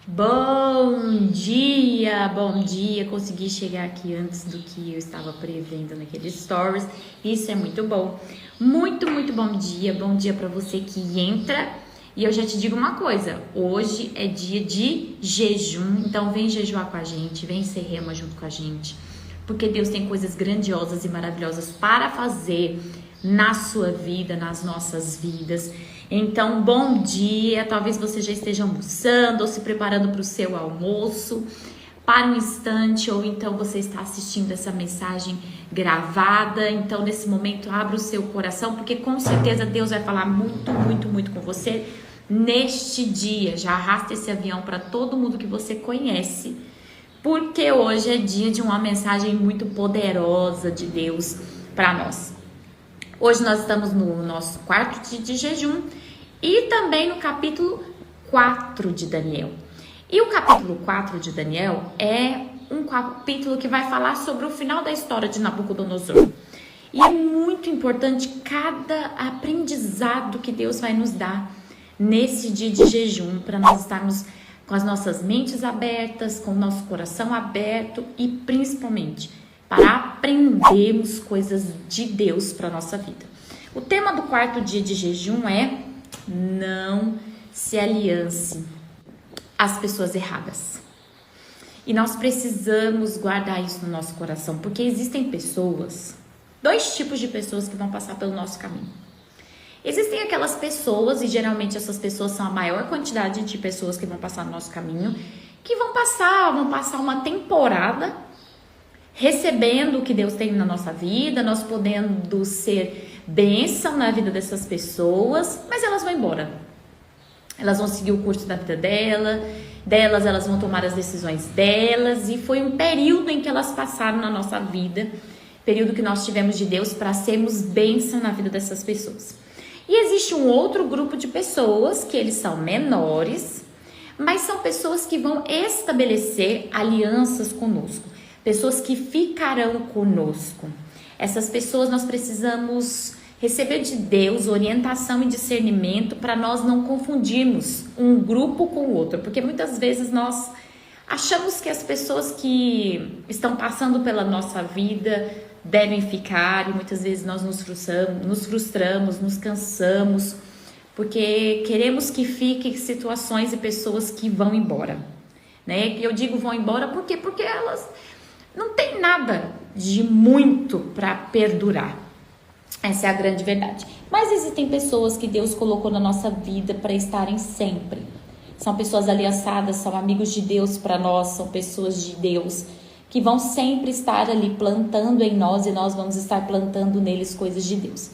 Bom dia, bom dia. Consegui chegar aqui antes do que eu estava prevendo naqueles stories. Isso é muito bom. Muito bom dia. Bom dia para você que entra. E eu já te digo uma coisa, hoje é dia de jejum, então vem jejuar com a gente, vem ser rema junto com a gente, porque Deus tem coisas grandiosas e maravilhosas para fazer na sua vida, nas nossas vidas. Então, bom dia, talvez você já esteja almoçando ou se preparando para o seu almoço. Para um instante, ou então você está assistindo essa mensagem gravada. Então, nesse momento, abra o seu coração, porque com certeza Deus vai falar muito com você neste dia. Já arrasta esse avião para todo mundo que você conhece, porque hoje é dia de uma mensagem muito poderosa de Deus para nós. Hoje nós estamos no nosso quarto dia de jejum e também no capítulo 4 de Daniel. E o capítulo 4 de Daniel é um capítulo que vai falar sobre o final da história de Nabucodonosor. E é muito importante cada aprendizado que Deus vai nos dar nesse dia de jejum, para nós estarmos com as nossas mentes abertas, com o nosso coração aberto e principalmente para aprendermos coisas de Deus para a nossa vida. O tema do quarto dia de jejum é: não se aliance às pessoas erradas. E nós precisamos guardar isso no nosso coração, porque existem pessoas, dois tipos de pessoas que vão passar pelo nosso caminho. Existem aquelas pessoas, e geralmente essas pessoas são a maior quantidade de pessoas que vão passar no nosso caminho, que vão passar uma temporada recebendo o que Deus tem na nossa vida, nós podendo ser bênção na vida dessas pessoas, mas elas vão embora. Elas vão seguir o curso da vida delas, elas vão tomar as decisões delas, e foi um período em que elas passaram na nossa vida, período que nós tivemos de Deus para sermos bênção na vida dessas pessoas. E existe um outro grupo de pessoas que eles são menores, mas são pessoas que vão estabelecer alianças conosco, pessoas que ficarão conosco. Essas pessoas nós precisamos receber de Deus orientação e discernimento para nós não confundirmos um grupo com o outro, porque muitas vezes nós achamos que as pessoas que estão passando pela nossa vida devem ficar, e muitas vezes nós nos frustramos, nos cansamos, porque queremos que fiquem situações e pessoas que vão embora, né? E eu digo vão embora por quê? Porque elas não têm nada de muito para perdurar. Essa é a grande verdade. Mas existem pessoas que Deus colocou na nossa vida para estarem sempre. São pessoas aliançadas, são amigos de Deus para nós, são pessoas de Deus que vão sempre estar ali plantando em nós, e nós vamos estar plantando neles coisas de Deus.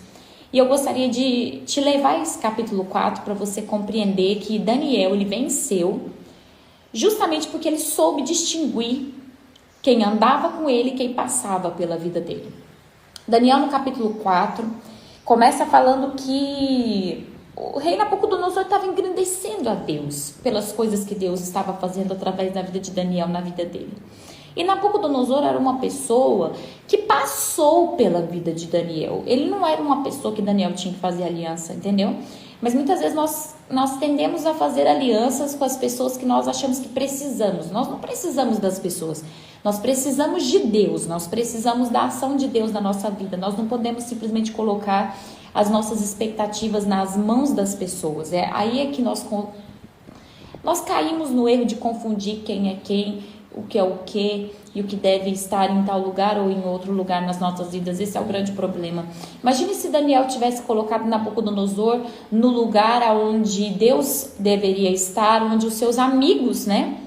E eu gostaria de te levar a esse capítulo 4 para você compreender que Daniel, ele venceu justamente porque ele soube distinguir quem andava com ele e quem passava pela vida dele. Daniel, no capítulo 4, começa falando que o rei Nabucodonosor estava engrandecendo a Deus pelas coisas que Deus estava fazendo através da vida de Daniel, na vida dele. E Nabucodonosor era uma pessoa que passou pela vida de Daniel. Ele não era uma pessoa que Daniel tinha que fazer aliança, entendeu? Mas muitas vezes nós tendemos a fazer alianças com as pessoas que nós achamos que precisamos. Nós não precisamos das pessoas. Nós precisamos de Deus. Nós precisamos da ação de Deus na nossa vida. Nós não podemos simplesmente colocar as nossas expectativas nas mãos das pessoas. Aí é que nós caímos no erro de confundir quem é quem, o que é o que, e o que deve estar em tal lugar ou em outro lugar nas nossas vidas. Esse é o grande problema. Imagine se Daniel tivesse colocado Nabucodonosor no lugar onde Deus deveria estar, onde os seus amigos, né,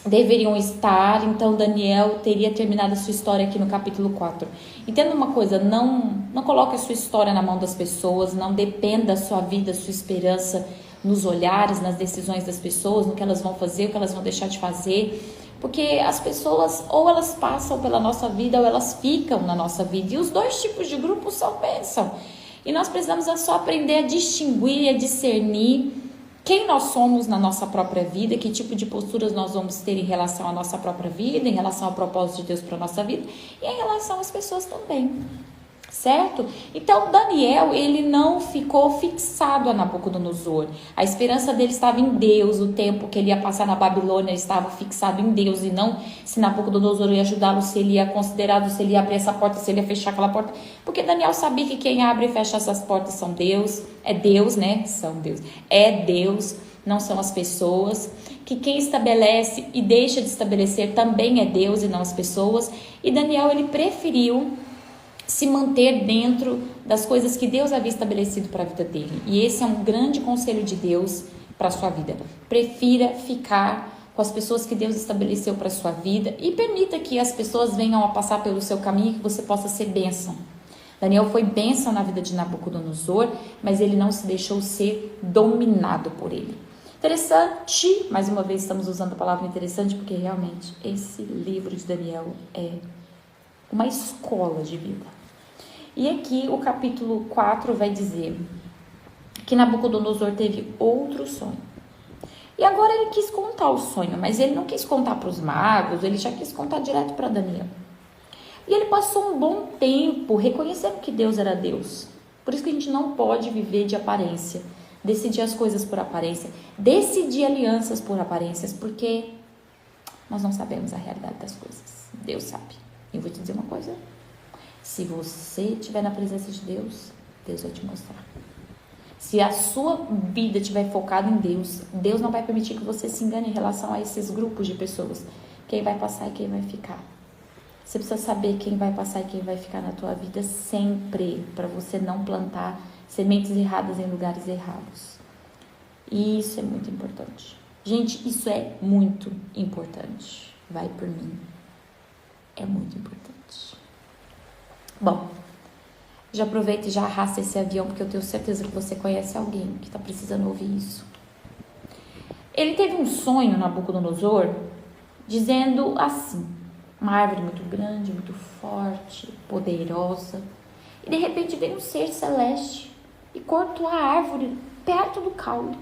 deveriam estar. Então Daniel teria terminado a sua história aqui no capítulo 4. Entenda uma coisa, não coloque a sua história na mão das pessoas, não dependa a sua vida, a sua esperança nos olhares, nas decisões das pessoas, no que elas vão fazer, o que elas vão deixar de fazer, porque as pessoas ou elas passam pela nossa vida ou elas ficam na nossa vida, e os dois tipos de grupos são bênção, e nós precisamos só aprender a distinguir e a discernir quem nós somos na nossa própria vida, que tipo de posturas nós vamos ter em relação à nossa própria vida, em relação ao propósito de Deus para a nossa vida, e em relação às pessoas também. certo? Então Daniel, ele não ficou fixado a Nabucodonosor. A esperança dele estava em Deus. O tempo que ele ia passar na Babilônia estava fixado em Deus, e não se Nabucodonosor ia ajudá-lo, se ele ia considerado, se ele ia abrir essa porta, se ele ia fechar aquela porta. Porque Daniel sabia que quem abre e fecha essas portas são Deus. É Deus, né? São Deus. É Deus, não são as pessoas. Que quem estabelece e deixa de estabelecer também é Deus e não as pessoas. E Daniel, ele preferiu se manter dentro das coisas que Deus havia estabelecido para a vida dele. E esse é um grande conselho de Deus para a sua vida. Prefira ficar com as pessoas que Deus estabeleceu para a sua vida e permita que as pessoas venham a passar pelo seu caminho e que você possa ser bênção. Daniel foi bênção na vida de Nabucodonosor, mas ele não se deixou ser dominado por ele. Interessante, mais uma vez estamos usando a palavra interessante, porque realmente esse livro de Daniel é uma escola de vida. E aqui o capítulo 4 vai dizer que Nabucodonosor teve outro sonho. E agora ele quis contar o sonho, mas ele não quis contar para os magos, ele já quis contar direto para Daniel. E ele passou um bom tempo reconhecendo que Deus era Deus. Por isso que a gente não pode viver de aparência, decidir as coisas por aparência, decidir alianças por aparências, porque nós não sabemos a realidade das coisas. Deus sabe. Eu vou te dizer uma coisa. Se você estiver na presença de Deus, Deus vai te mostrar. Se a sua vida estiver focada em Deus, Deus não vai permitir que você se engane em relação a esses grupos de pessoas. Quem vai passar e quem vai ficar. Você precisa saber quem vai passar e quem vai ficar na tua vida sempre, para você não plantar sementes erradas em lugares errados. E isso é muito importante. Gente, isso é muito importante. Vai por mim. É muito importante. Bom, já aproveita e já arrasta esse avião, porque eu tenho certeza que você conhece alguém que está precisando ouvir isso. Ele teve um sonho, Nabucodonosor, dizendo assim: uma árvore muito grande, muito forte, poderosa, e de repente veio um ser celeste e cortou a árvore perto do caule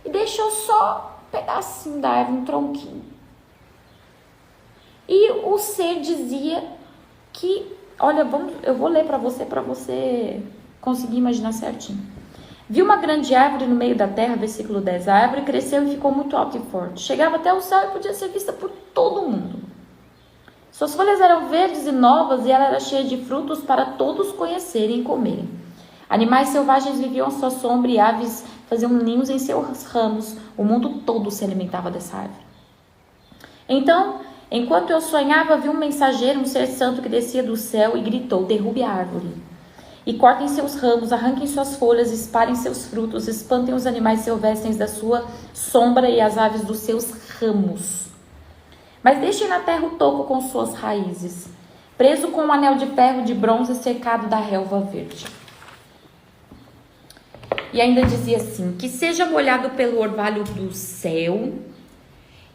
e deixou só um pedacinho da árvore, um tronquinho. E o ser dizia que, olha, eu vou ler para você conseguir imaginar certinho. Viu uma grande árvore no meio da terra, versículo 10. A árvore cresceu e ficou muito alta e forte. Chegava até o céu e podia ser vista por todo mundo. Suas folhas eram verdes e novas e ela era cheia de frutos para todos conhecerem e comerem. Animais selvagens viviam à sua sombra e aves faziam ninhos em seus ramos. O mundo todo se alimentava dessa árvore. Então, enquanto eu sonhava, vi um mensageiro, um ser santo que descia do céu e gritou: derrube a árvore. E cortem seus ramos, arranquem suas folhas, espalhem seus frutos, espantem os animais silvestres da sua sombra e as aves dos seus ramos. Mas deixem na terra o toco com suas raízes, preso com um anel de ferro de bronze cercado da relva verde. E ainda dizia assim: que seja molhado pelo orvalho do céu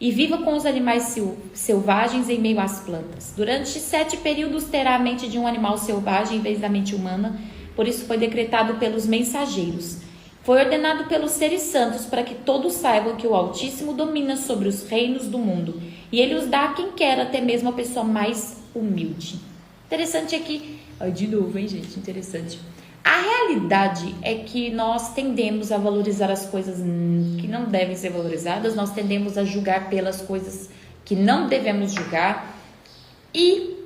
e viva com os animais selvagens em meio às plantas. Durante 7 períodos terá a mente de um animal selvagem em vez da mente humana, por isso foi decretado pelos mensageiros. Foi ordenado pelos seres santos para que todos saibam que o Altíssimo domina sobre os reinos do mundo, e ele os dá a quem quer, até mesmo a pessoa mais humilde. Interessante aqui, de novo, hein, gente, interessante. A realidade é que nós tendemos a valorizar as coisas que não devem ser valorizadas, nós tendemos a julgar pelas coisas que não devemos julgar. E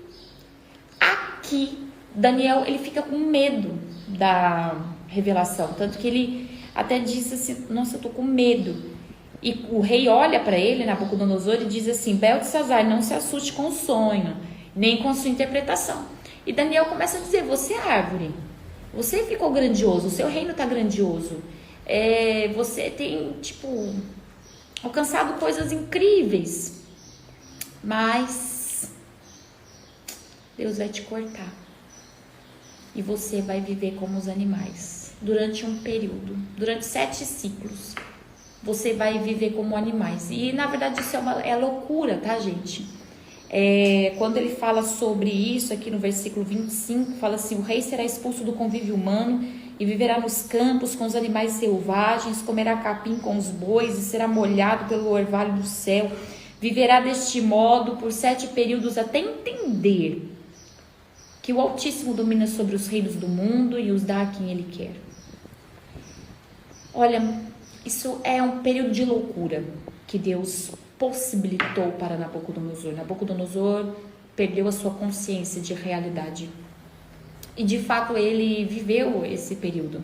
aqui, Daniel, ele fica com medo da revelação, tanto que ele até diz assim: nossa, eu tô com medo. E o rei olha para ele, Nabucodonosor, e diz assim: Beltesazar, não se assuste com o sonho, nem com sua interpretação. E Daniel começa a dizer: você é árvore. Você ficou grandioso, o seu reino está grandioso. Você tem, alcançado coisas incríveis. Mas Deus vai te cortar. E você vai viver como os animais. Durante um período, durante 7 ciclos. Você vai viver como animais. E na verdade isso é loucura, tá, gente? Quando ele fala sobre isso aqui no versículo 25, fala assim: o rei será expulso do convívio humano e viverá nos campos com os animais selvagens, comerá capim com os bois e será molhado pelo orvalho do céu. Viverá deste modo por 7 períodos até entender que o Altíssimo domina sobre os reinos do mundo e os dá a quem Ele quer. Olha, isso é um período de loucura que Deus possibilitou para Nabucodonosor. Nabucodonosor perdeu a sua consciência de realidade. E de fato ele viveu esse período.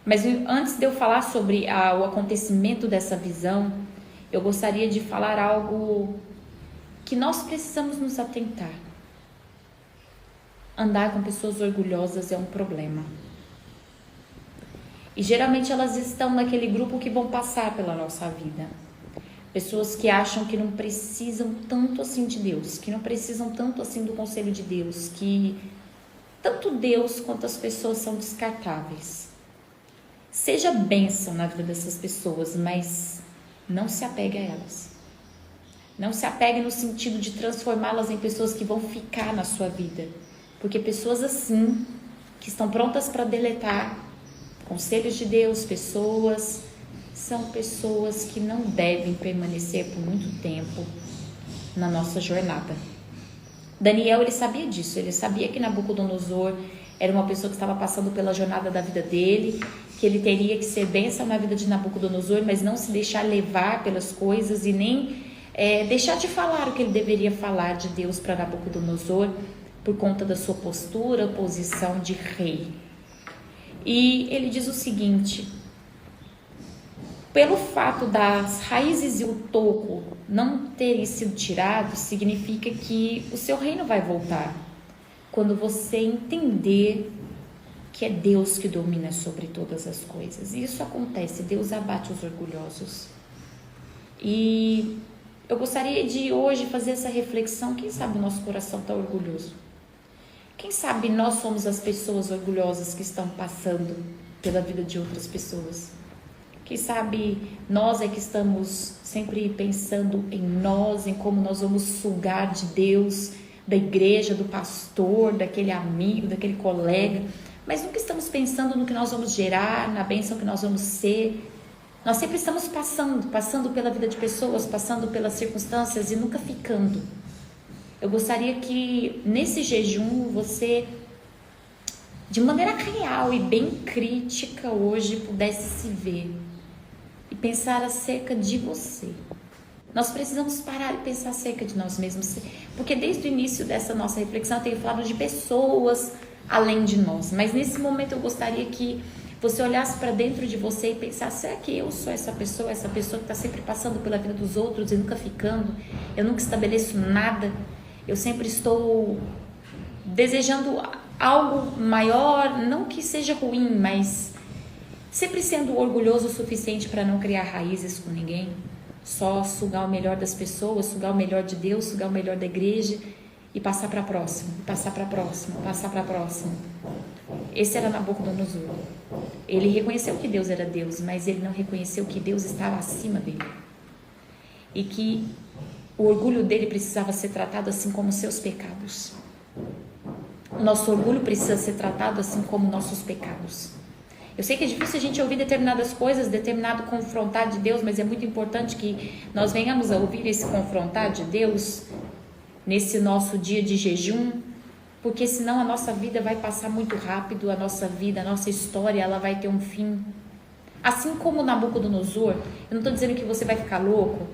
Mas antes de eu falar sobre o acontecimento dessa visão, eu gostaria de falar algo que nós precisamos nos atentar. Andar com pessoas orgulhosas é um problema. E geralmente elas estão naquele grupo que vão passar pela nossa vida. Pessoas que acham que não precisam tanto assim de Deus, que não precisam tanto assim do conselho de Deus, que tanto Deus quanto as pessoas são descartáveis. Seja bênção na vida dessas pessoas, mas não se apegue a elas. Não se apegue no sentido de transformá-las em pessoas que vão ficar na sua vida. Porque pessoas assim, que estão prontas para deletar conselhos de Deus, são pessoas que não devem permanecer por muito tempo na nossa jornada. Daniel, ele sabia disso, ele sabia que Nabucodonosor era uma pessoa que estava passando pela jornada da vida dele, que ele teria que ser bênção na vida de Nabucodonosor, mas não se deixar levar pelas coisas e nem deixar de falar o que ele deveria falar de Deus para Nabucodonosor por conta da sua postura, posição de rei. E ele diz o seguinte: pelo fato das raízes e o toco não terem sido tirados, significa que o seu reino vai voltar. Quando você entender que é Deus que domina sobre todas as coisas. E isso acontece, Deus abate os orgulhosos. E eu gostaria de hoje fazer essa reflexão. Quem sabe o nosso coração está orgulhoso? Quem sabe nós somos as pessoas orgulhosas que estão passando pela vida de outras pessoas? Quem sabe nós é que estamos sempre pensando em nós, em como nós vamos sugar de Deus, da igreja, do pastor, daquele amigo, daquele colega, mas nunca estamos pensando no que nós vamos gerar, na bênção que nós vamos ser. Nós sempre estamos passando pela vida de pessoas, passando pelas circunstâncias e nunca ficando. Eu gostaria que nesse jejum você, de maneira real e bem crítica hoje, pudesse se ver e pensar acerca de você. Nós precisamos parar e pensar acerca de nós mesmos, porque desde o início dessa nossa reflexão eu tenho falado de pessoas além de nós, mas nesse momento eu gostaria que você olhasse para dentro de você e pensasse: será que eu sou essa pessoa que está sempre passando pela vida dos outros e nunca ficando? Eu nunca estabeleço nada, eu sempre estou desejando algo maior, não que seja ruim, mas sempre sendo orgulhoso o suficiente para não criar raízes com ninguém, só sugar o melhor das pessoas, sugar o melhor de Deus, sugar o melhor da igreja e passar para a próxima, passar para a próxima, passar para a próxima. Esse era Nabucodonosor. Ele reconheceu que Deus era Deus, mas ele não reconheceu que Deus estava acima dele e que o orgulho dele precisava ser tratado assim como seus pecados. O nosso orgulho precisa ser tratado assim como nossos pecados. Eu sei que é difícil a gente ouvir determinadas coisas, determinado confrontar de Deus, mas é muito importante que nós venhamos a ouvir esse confrontar de Deus nesse nosso dia de jejum, porque senão a nossa vida vai passar muito rápido, a nossa vida, a nossa história, ela vai ter um fim. Assim como Nabucodonosor, eu não estou dizendo que você vai ficar louco,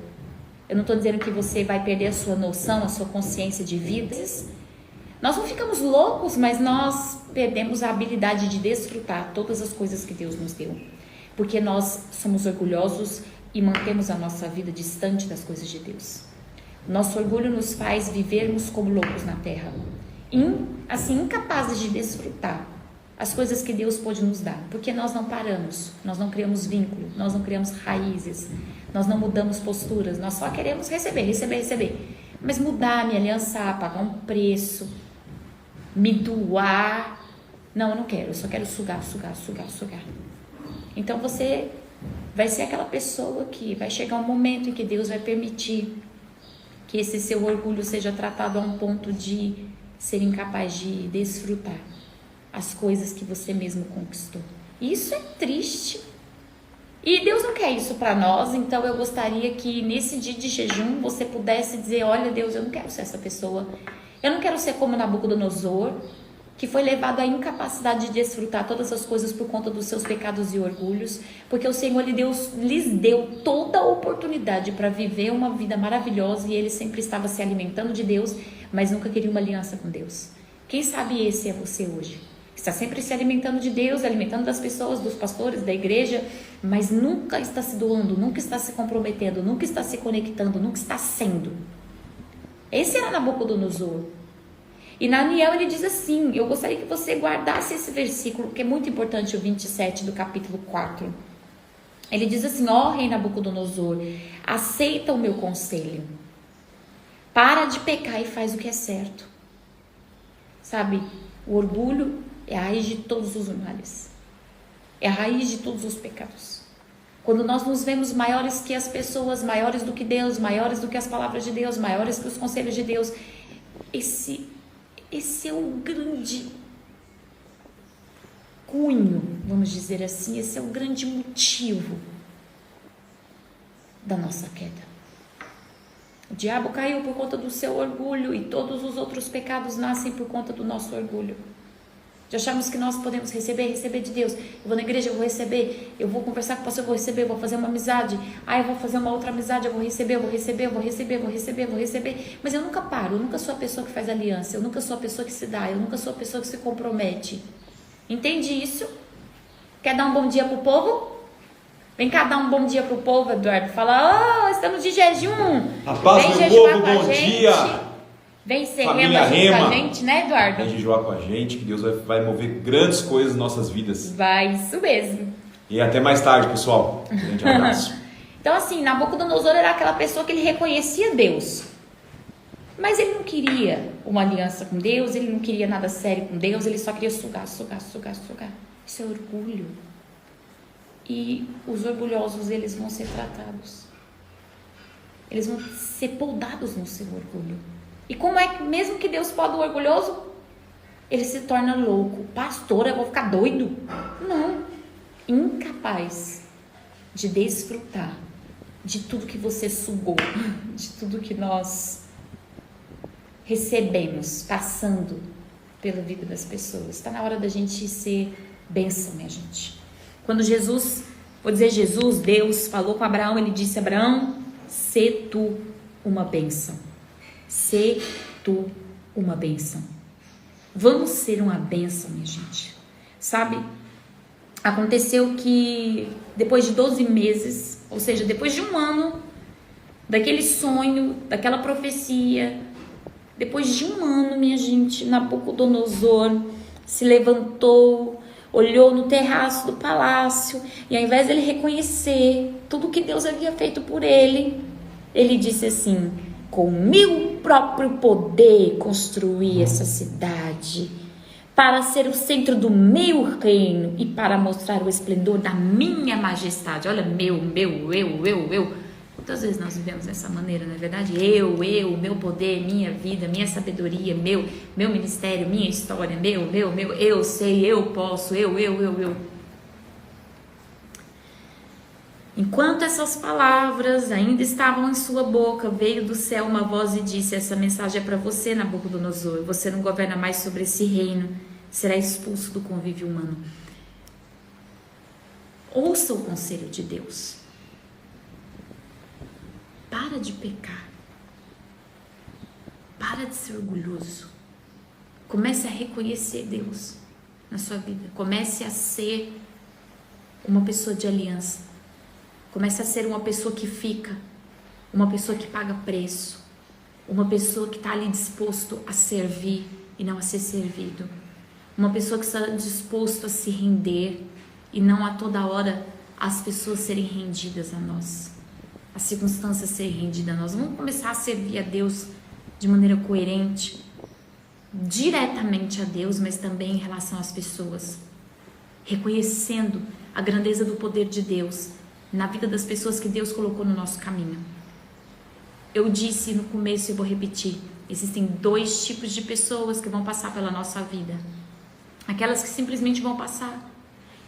eu não estou dizendo que você vai perder a sua noção, a sua consciência de vida. Nós não ficamos loucos, mas nós perdemos a habilidade de desfrutar todas as coisas que Deus nos deu, porque nós somos orgulhosos e mantemos a nossa vida distante das coisas de Deus. Nosso orgulho nos faz vivermos como loucos na terra, assim, incapazes de desfrutar as coisas que Deus pôde nos dar, porque nós não paramos, nós não criamos vínculo, nós não criamos raízes, nós não mudamos posturas, nós só queremos receber, mas mudar, me aliançar, pagar um preço, me doar, não, eu não quero, eu só quero sugar. Então você vai ser aquela pessoa que vai chegar um momento em que Deus vai permitir que esse seu orgulho seja tratado a um ponto de ser incapaz de desfrutar as coisas que você mesmo conquistou. Isso é triste. E Deus não quer isso para nós, então eu gostaria que nesse dia de jejum você pudesse dizer: olha Deus, eu não quero ser essa pessoa. Eu não quero ser como Nabucodonosor, que foi levado à incapacidade de desfrutar todas as coisas por conta dos seus pecados e orgulhos, porque o Senhor lhes deu toda a oportunidade para viver uma vida maravilhosa e ele sempre estava se alimentando de Deus, mas nunca queria uma aliança com Deus. Quem sabe esse é você hoje? Está sempre se alimentando de Deus, alimentando das pessoas, dos pastores, da igreja, mas nunca está se doando, nunca está se comprometendo, nunca está se conectando, nunca está sendo. Esse era Nabucodonosor. E na Daniel ele diz assim, eu gostaria que você guardasse esse versículo, que é muito importante, o 27 do capítulo 4. Ele diz assim, ó rei Nabucodonosor, aceita o meu conselho, para de pecar e faz o que é certo. Sabe, o orgulho é a raiz de todos os males, é a raiz de todos os pecados. Quando nós nos vemos maiores que as pessoas, maiores do que Deus, maiores do que as palavras de Deus, maiores que os conselhos de Deus, esse é o grande cunho, vamos dizer assim, esse é o grande motivo da nossa queda. O diabo caiu por conta do seu orgulho e todos os outros pecados nascem por conta do nosso orgulho. De acharmos que nós podemos receber de Deus. Eu vou na igreja, eu vou receber, eu vou conversar com o pastor, eu vou receber, eu vou fazer uma amizade, eu vou fazer uma outra amizade, eu vou receber. Mas eu nunca paro, eu nunca sou a pessoa que faz aliança, eu nunca sou a pessoa que se dá, eu nunca sou a pessoa que se compromete. Entende isso? Quer dar um bom dia pro povo? Vem cá dar um bom dia pro povo, Eduardo. Fala, estamos de jejum. A paz do povo, bom dia. Vem ser rema junto com a gente, né, Eduardo? Vem jejuar com a gente, que Deus vai mover grandes coisas em nossas vidas. Vai, isso mesmo. E até mais tarde, pessoal. Um grande abraço. Então, assim, Nabucodonosor era aquela pessoa que ele reconhecia Deus. Mas ele não queria uma aliança com Deus, ele não queria nada sério com Deus, ele só queria sugar. Isso é orgulho. E os orgulhosos, eles vão ser tratados. Eles vão ser poldados no seu orgulho. E como é que, mesmo que Deus poda o orgulhoso, ele se torna louco. Pastor, eu vou ficar doido? Não. Incapaz de desfrutar de tudo que você sugou, de tudo que nós recebemos, passando pela vida das pessoas. Está na hora da gente ser bênção, minha gente. Quando Deus falou com Abraão, ele disse, Abraão, sê tu uma bênção. Sê tu uma bênção. Vamos ser uma bênção, minha gente. Sabe, aconteceu que depois de 12 meses, ou seja, depois de um ano, daquele sonho, daquela profecia, depois de um ano, minha gente, Nabucodonosor se levantou, olhou no terraço do palácio e ao invés dele reconhecer tudo que Deus havia feito por ele, ele disse assim, com meu próprio poder construí essa cidade para ser o centro do meu reino e para mostrar o esplendor da minha majestade. Olha, eu. Quantas vezes nós vivemos dessa maneira, não é verdade? Eu, meu poder, minha vida, minha sabedoria, meu ministério, minha história, eu sei, eu posso, eu. Enquanto essas palavras ainda estavam em sua boca, veio do céu uma voz e disse, essa mensagem é para você, Nabucodonosor, você não governa mais sobre esse reino, será expulso do convívio humano. Ouça o conselho de Deus. Para de pecar. Para de ser orgulhoso. Comece a reconhecer Deus na sua vida. Comece a ser uma pessoa de aliança. Comece a ser uma pessoa que fica, uma pessoa que paga preço, uma pessoa que está ali disposto a servir e não a ser servido, uma pessoa que está disposto a se render e não a toda hora as pessoas serem rendidas a nós, as circunstâncias serem rendidas a nós. Vamos começar a servir a Deus de maneira coerente, diretamente a Deus, mas também em relação às pessoas, reconhecendo a grandeza do poder de Deus na vida das pessoas que Deus colocou no nosso caminho. Eu disse no começo e eu vou repetir, existem 2 tipos de pessoas que vão passar pela nossa vida. Aquelas que simplesmente vão passar.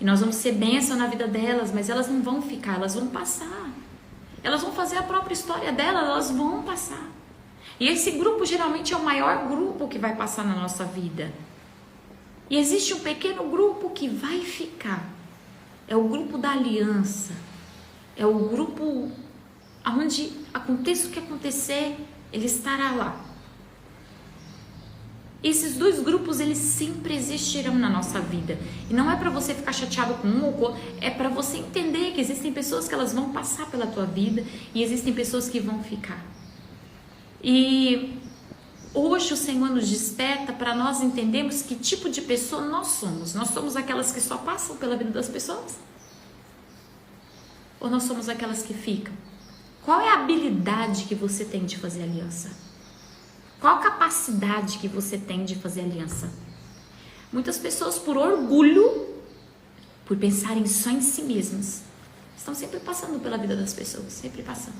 E nós vamos ser bênção na vida delas, mas elas não vão ficar, elas vão passar. Elas vão fazer a própria história delas, elas vão passar. E esse grupo geralmente é o maior grupo que vai passar na nossa vida. E existe um pequeno grupo que vai ficar. É o grupo da aliança. É o grupo onde aconteça o que acontecer, ele estará lá. Esses dois grupos, eles sempre existirão na nossa vida. E não é para você ficar chateado com um ou com outro, é para você entender que existem pessoas que elas vão passar pela tua vida e existem pessoas que vão ficar. E hoje o Senhor nos desperta para nós entendermos que tipo de pessoa nós somos. Nós somos aquelas que só passam pela vida das pessoas? Ou nós somos aquelas que ficam? Qual é a habilidade que você tem de fazer aliança? Qual a capacidade que você tem de fazer aliança? Muitas pessoas, por orgulho, por pensarem só em si mesmas, estão sempre passando pela vida das pessoas, sempre passando.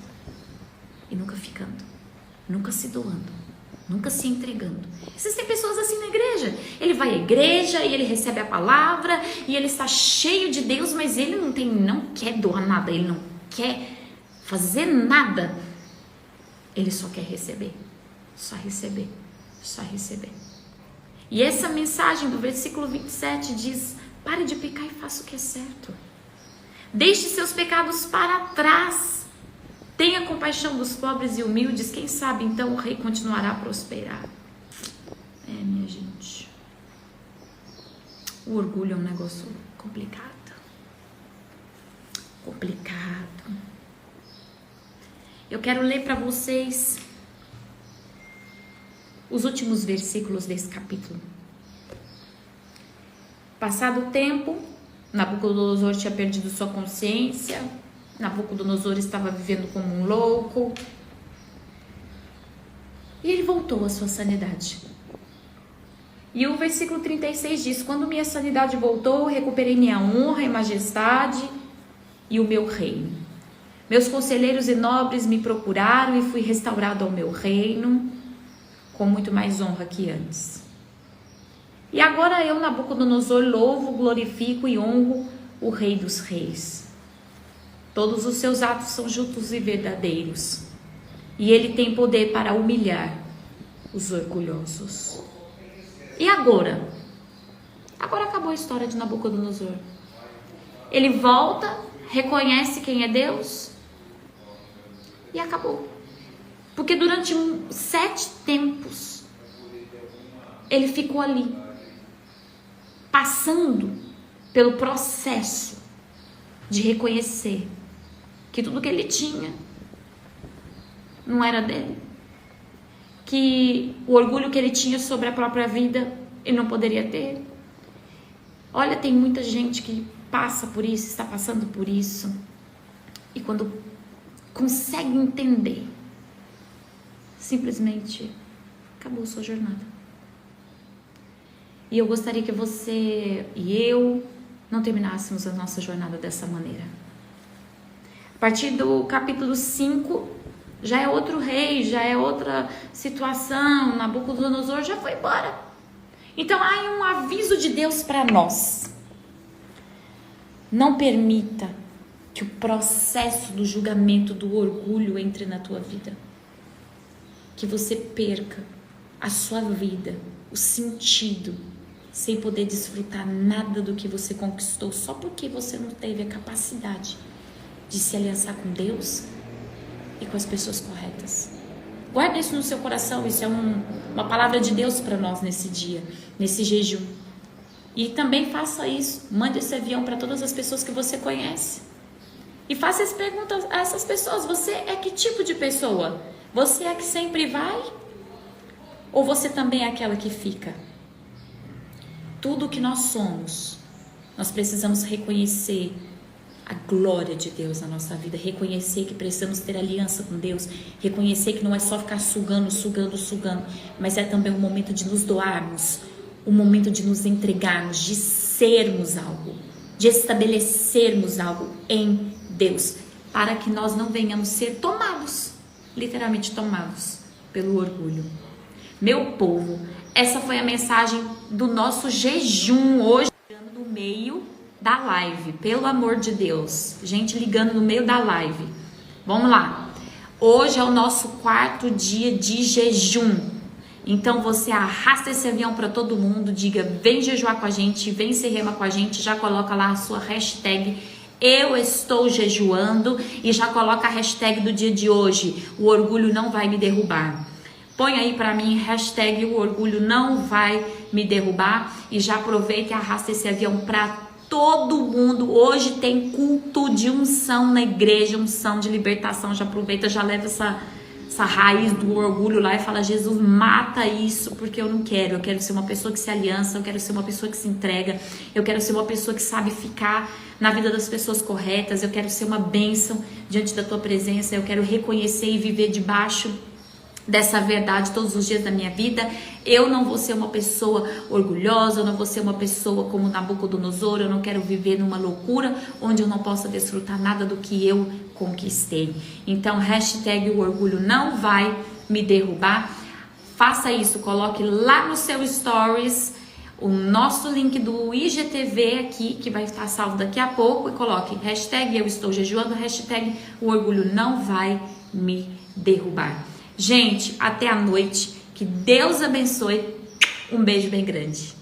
E nunca ficando, nunca se doando, nunca se entregando. Existem pessoas assim na igreja. Ele vai à igreja e ele recebe a palavra e ele está cheio de Deus, mas ele não quer doar nada, ele não quer fazer nada. Ele só quer receber. Só receber, só receber. E essa mensagem do versículo 27 diz: pare de pecar e faça o que é certo. Deixe seus pecados para trás. Tenha compaixão dos pobres e humildes. Quem sabe então o rei continuará a prosperar. Minha gente, o orgulho é um negócio complicado. Complicado. Eu quero ler para vocês os últimos versículos desse capítulo. Passado o tempo, Nabucodonosor tinha perdido sua consciência. Nabucodonosor estava vivendo como um louco. E ele voltou à sua sanidade. E o versículo 36 diz: quando minha sanidade voltou, recuperei minha honra e majestade e o meu reino. Meus conselheiros e nobres me procuraram e fui restaurado ao meu reino com muito mais honra que antes. E agora eu, Nabucodonosor, louvo, glorifico e honro o Rei dos Reis. Todos os seus atos são justos e verdadeiros, e ele tem poder para humilhar os orgulhosos. E agora? Agora acabou a história de Nabucodonosor. Ele volta, reconhece quem é Deus e acabou. Porque durante 7 tempos ele ficou ali, passando pelo processo de reconhecer que tudo que ele tinha não era dele, que o orgulho que ele tinha sobre a própria vida ele não poderia ter. Olha, tem muita gente que passa por isso, está passando por isso, e quando consegue entender, simplesmente acabou sua jornada. E eu gostaria que você e eu não terminássemos a nossa jornada dessa maneira. A partir do capítulo 5, já é outro rei, já é outra situação. Nabucodonosor já foi embora. Então há um aviso de Deus para nós: não permita que o processo do julgamento do orgulho entre na tua vida, que você perca a sua vida, o sentido, sem poder desfrutar nada do que você conquistou só porque você não teve a capacidade de se aliançar com Deus e com as pessoas corretas. Guarda isso no seu coração. Isso é uma palavra de Deus para nós nesse dia, nesse jejum. E também faça isso. Mande esse avião para todas as pessoas que você conhece. E faça essa pergunta a essas pessoas: você é que tipo de pessoa? Você é a que sempre vai? Ou você também é aquela que fica? Tudo que nós somos, nós precisamos reconhecer a glória de Deus na nossa vida, reconhecer que precisamos ter aliança com Deus, reconhecer que não é só ficar sugando, mas é também um momento de nos doarmos, um momento de nos entregarmos, de sermos algo, de estabelecermos algo em Deus, para que nós não venhamos ser tomados, literalmente tomados pelo orgulho. Meu povo, essa foi a mensagem do nosso jejum hoje, no meio da live, pelo amor de Deus, gente ligando no meio da live. Vamos lá, hoje é o nosso 4º dia de jejum, Então você arrasta esse avião para todo mundo, diga, vem jejuar com a gente, vem se rema com a gente, já coloca lá a sua hashtag eu estou jejuando e já coloca a hashtag do dia de hoje, o orgulho não vai me derrubar. Põe aí para mim hashtag o orgulho não vai me derrubar e já aproveita e arrasta esse avião para todo mundo. Hoje tem culto de unção na igreja, unção de libertação, já aproveita, já leva essa raiz do orgulho lá e fala, Jesus, mata isso, porque eu quero ser uma pessoa que se aliança, eu quero ser uma pessoa que se entrega, eu quero ser uma pessoa que sabe ficar na vida das pessoas corretas, eu quero ser uma bênção diante da tua presença, eu quero reconhecer e viver debaixo dessa verdade todos os dias da minha vida. Eu não vou ser uma pessoa orgulhosa, eu não vou ser uma pessoa como Nabucodonosor, eu não quero viver numa loucura onde eu não possa desfrutar nada do que eu conquistei. Então, hashtag o orgulho não vai me derrubar. Faça isso, coloque lá no seu stories o nosso link do IGTV aqui, que vai estar salvo daqui a pouco, e coloque hashtag eu estou jejuando, hashtag o orgulho não vai me derrubar. Gente, até a noite. Que Deus abençoe. Um beijo bem grande.